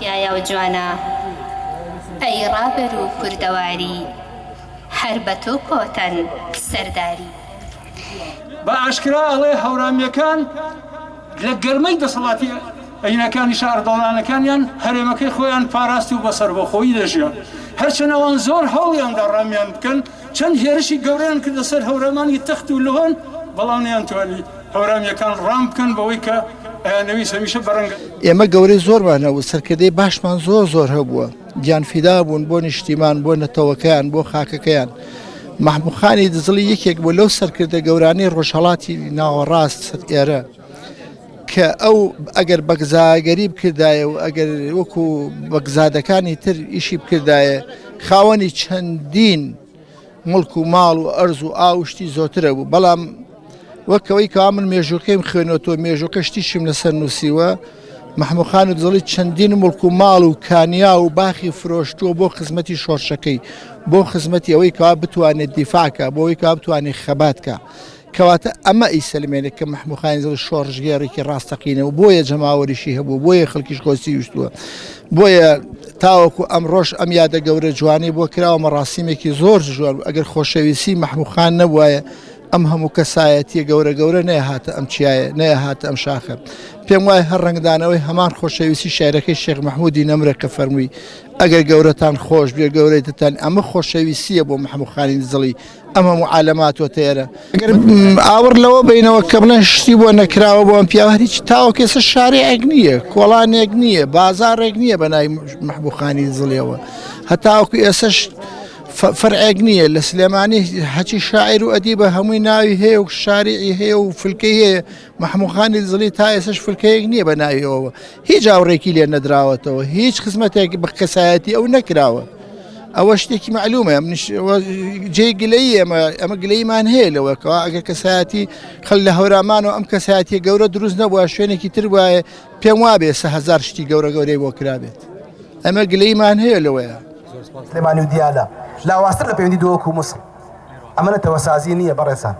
یایا و جوانە ئەی ڕابەر و کوردەواری هەر بە تۆ کۆتەن سەرداری بە ئاشکرا ئەڵێ هەورامیەکان لە گەرمەی دەسەڵاتی ئەینەکانی شاردەڵانەکانیان هەرێمەکەی خۆیان پاراستی و بەسەر بۆ خۆی دەژیان هەرچەند ئەوان زۆر هەوڵیاندا ڕامیان بکەن چەند هێرشی گەورەیان کردە سەر هەورەمانی تەخت و لۆن بەڵام نەیانتوانی هەورامیەکان ڕام بکەن بەوەی کە نەویست هەمیشە بەڕەنگە ئێمە گەورەی زۆرمانەوە سەرکردەی باشمان زۆر هەبووە گیانفیدا بوون بۆ نیشتیمان بۆ نەتەوەکەیان بۆ خاکەکەیان محموود خانی دزڵی یەکێک بۆ لەو سەرکردە گەورانەی ڕۆژهەڵاتی ناوەڕاست ئێرە کە ئەو ئەگەر بەگزاگەری بکردایە و ئەگەر وەکو بەگزادەکانی تر ئیشی بکردایە خاوەنی چەندین مڵک و ماڵ و ئەرز و ئاوشتی زۆرترە بوو بەڵام وەکەوەی کا من مێژوەکەیم خوێنەوە مێژوەکە شتیشم لەسەر نووسیوە محموود خان دزڵی چەندین مڵک و ماڵ و کانیا و باخی فرۆشتووە بۆ خزمەتی شۆڕشەکەی بۆ خزمەتی ئەوەی کەوا بتوانێت دیفاکە بۆ ئەوەی کەوا بتوانێت خەباتکە کەواتە ئەمە ئیسلمێنێک کە محموود خانی دزڵی شۆڕژگێڕێکی ڕاستەقینەوە بۆیە جەماوەریشی هەبوو بۆیە خەڵکیش خۆسی ویستووە بۆیە تاوەکو ئەم ڕۆژ ئەم یادە گەورە جوانی بۆ کراوە مەڕاستیمێکی زۆر جوان ئەگەر خۆشەویستی محموود خان نەبوایە ئەم هەموو کەسایەتیە گەورە نەیەهاتە ئەم چیایە نەیەهاتە ئەم شاخە پێم وایە هەر ڕنگدانەوەی هەمان خۆشەویستی شاعرەکەی شێخ مەحموودی نەمرە کە فەرمووی ئەگەر گەورەتان خۆش بێ گەورەیتتان ئەمە خۆشەویستیە بۆ محموود خانی دزڵی ئەم هەموو عالەماتۆ تێرە ئەگەر ئاور لەوە بینەوە کە بڵێن شتی بۆ نەکراوە بۆ ئەم پیاوە هیچ تاوەکە ئێستا شارێک نییە کۆڵانێک نییە بازارێک نییە بە ناوی محموود خانی دزڵیەوە هەتاوەکو ئێسش فەرعێک نییە لە سلێمانی هەچی شاعیر و ئەدیبە هەمووی ناوی هەیە و شارعی هەیە و فلکەی هەیە محموود خانی دزڵی تا ئێسش فلکەیەک نییە بە ناویەوە هیچ ئاوڕێکی لێ نەدراوەتەوە هیچ خزمەتێک بە کەسایەتی ئەو نەکراوە ئەوە شتێکی معلومە جێ گلەیی ئەمە گلەیمان هەیە لەوەکەوە ئەگەر کەسایەتی خەڵ لە هەورامانەوە ئەم کەسایەتی گەورە دروست نەبووە شوێنێکی تر وایە پێم وابێ 1000 شتی گەورەی بۆ کرابێت ئەمە گلەیمان هەیە لەوەیە سلێمانی و دیالە لاواستر لە پەیوەندی دۆوەکو مووسڵ ئەمە نەتەوەسازی نییە بەڕێسان